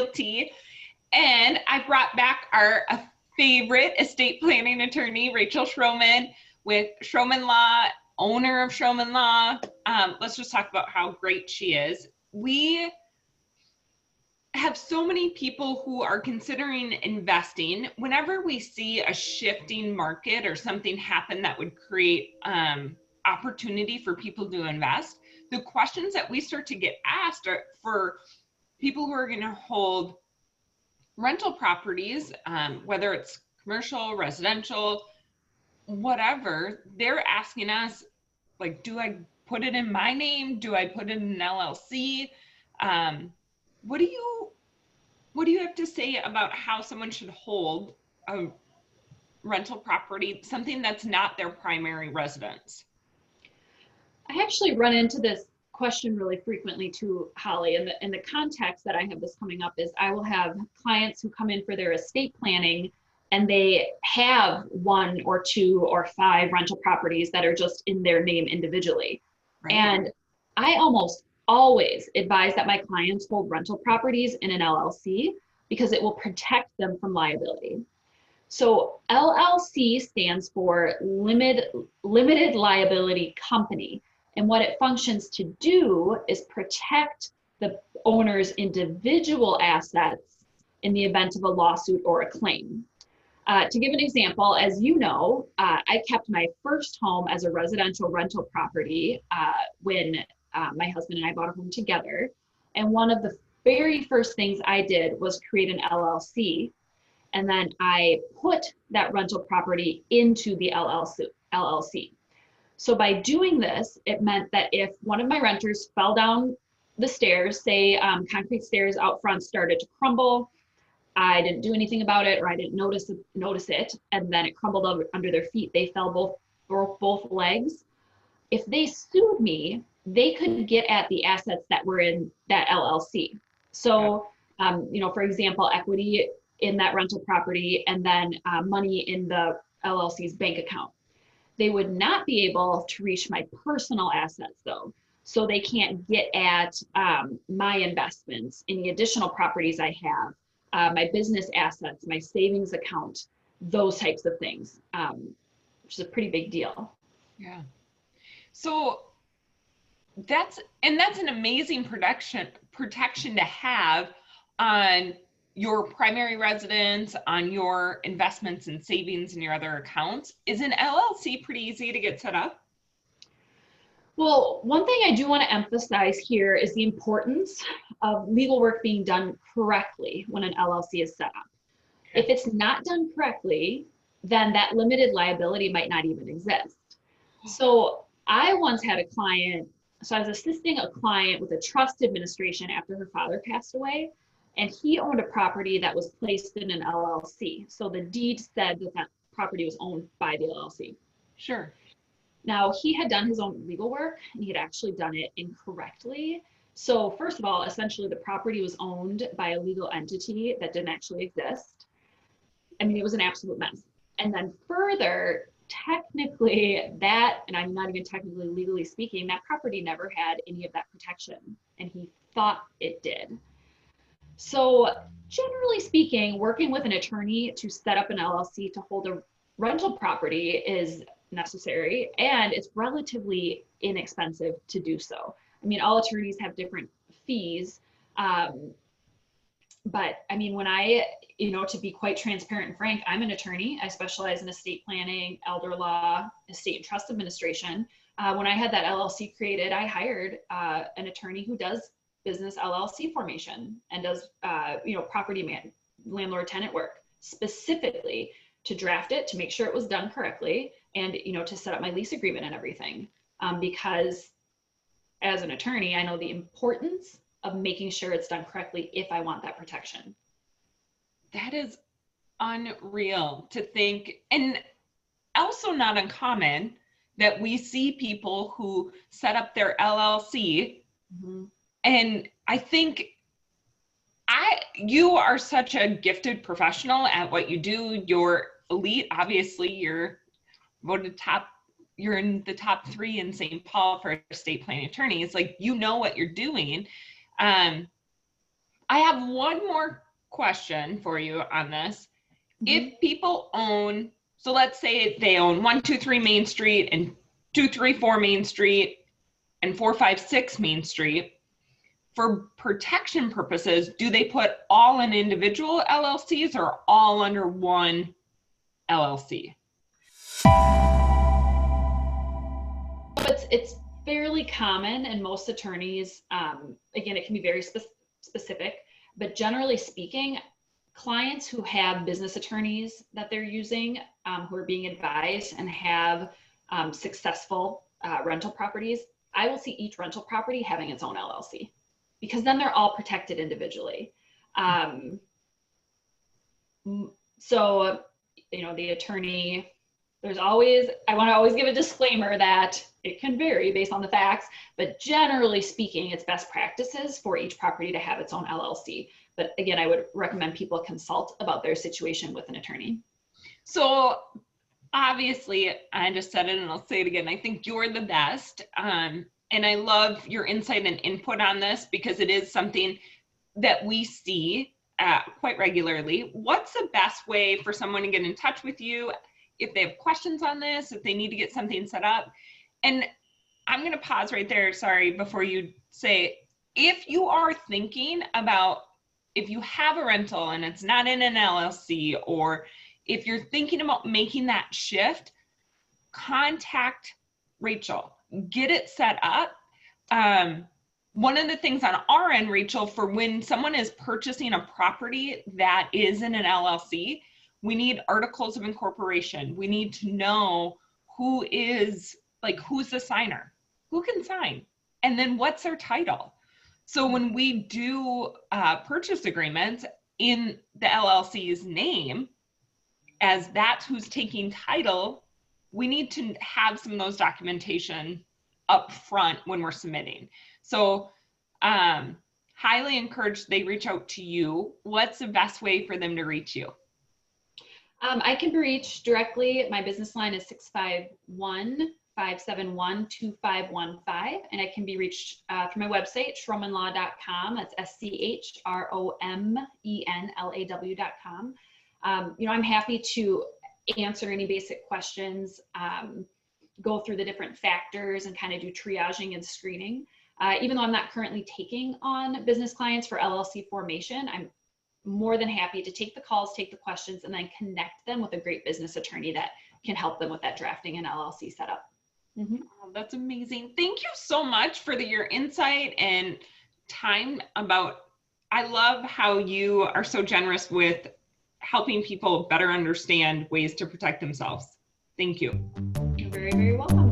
Realty. And I brought back our favorite estate planning attorney, Rachel Schromen, with Schromen Law, owner of Schromen Law. Let's just talk about how great she is. We have so many people who are considering investing. Whenever we see a shifting market or something happen that would create opportunity for people to invest, the questions that we start to get asked are for people who are going to hold rental properties, whether it's commercial, residential, whatever. They're asking us, like, do I put it in my name? Do I put it in an LLC? What do you have to say about how someone should hold a rental property, something that's not their primary residence? I actually run into this question really frequently too, Holly, and the context that I have this coming up is I will have clients who come in for their estate planning and they have 1 or 2 or 5 rental properties that are just in their name individually. Right. And I almost always advise that my clients hold rental properties in an LLC because it will protect them from liability. So LLC stands for Limited Liability Company. And what it functions to do is protect the owner's individual assets in the event of a lawsuit or a claim. To give an example, as you know, I kept my first home as a residential rental property when my husband and I bought a home together. And one of the very first things I did was create an LLC. And then I put that rental property into the LLC. So by doing this, it meant that if one of my renters fell down the stairs, say concrete stairs out front started to crumble, I didn't do anything about it, or I didn't notice it, and then it crumbled under their feet, they broke both legs. If they sued me, they could get at the assets that were in that LLC. So, for example, equity in that rental property, and then money in the LLC's bank account. They would not be able to reach my personal assets though. So they can't get at my investments, any additional properties I have, my business assets, my savings account, those types of things, which is a pretty big deal. Yeah. So that's an amazing protection to have on your primary residence, on your investments and savings and your other accounts. Is an LLC pretty easy to get set up? Well, one thing I do want to emphasize here is the importance of legal work being done correctly when an LLC is set up. Okay. If it's not done correctly, then that limited liability might not even exist. So I once had a client, so I was assisting a client with a trust administration after her father passed away. And he owned a property that was placed in an LLC. So the deed said that that property was owned by the LLC. Sure. Now, he had done his own legal work, and he had actually done it incorrectly. So first of all, essentially the property was owned by a legal entity that didn't actually exist. I mean, it was an absolute mess. And then further, technically that, and I'm not even technically legally speaking, that property never had any of that protection, and he thought it did. So generally speaking, working with an attorney to set up an LLC to hold a rental property is necessary, and it's relatively inexpensive to do so. I mean, all attorneys have different fees, but I mean, when to be quite transparent and frank, I'm an attorney. I specialize in estate planning, elder law, estate and trust administration. When I had that LLC created, I hired an attorney who does business LLC formation and does property landlord tenant work specifically to draft it, to make sure it was done correctly, and to set up my lease agreement and everything, because as an attorney, I know the importance of making sure it's done correctly if I want that protection. That is unreal to think, and also not uncommon that we see people who set up their LLC. Mm-hmm. And I think you are such a gifted professional at what you do. You're elite. Obviously, you're voted top. You're in the top 3 in St. Paul for estate planning attorneys. Like, you know what you're doing. I have one more question for you on this. If people own, so let's say they own 123 Main Street and 234 Main Street and 456 Main Street, for protection purposes, do they put all in individual LLCs or all under one LLC? It's fairly common, and most attorneys, again, it can be very specific, but generally speaking, clients who have business attorneys that they're using, who are being advised and have successful rental properties, I will see each rental property having its own LLC, because then they're all protected individually. So, you know, the attorney, there's always, I want to always give a disclaimer that it can vary based on the facts, but generally speaking, it's best practices for each property to have its own LLC. But again, I would recommend people consult about their situation with an attorney. So obviously, I just said it and I'll say it again, I think you're the best. And I love your insight and input on this, because it is something that we see quite regularly. What's the best way for someone to get in touch with you if they have questions on this, if they need to get something set up? And I'm going to pause right there, sorry, before you say, if you are thinking about, if you have a rental and it's not in an LLC, or if you're thinking about making that shift, contact Rachel, get it set up. One of the things on our end, Rachel, for when someone is purchasing a property that is in an LLC, we need articles of incorporation. We need to know who is, like, who's the signer, who can sign, and then what's their title. So when we do purchase agreements in the LLC's name, as that's who's taking title, we need to have some of those documentation up front when we're submitting. So highly encourage they reach out to you. What's the best way for them to reach you? I can be reached directly. My business line is 651-571-2515, and I can be reached through my website, schromenlaw.com. That's SCHROMENLAW.com. You know, I'm happy to answer any basic questions, go through the different factors, and kind of do triaging and screening. Even though I'm not currently taking on business clients for LLC formation, I'm more than happy to take the calls, take the questions, and then connect them with a great business attorney that can help them with that drafting and LLC setup. Oh, that's amazing. Thank you so much for your insight and time about, I love how you are so generous with helping people better understand ways to protect themselves. Thank you. You're very, very welcome.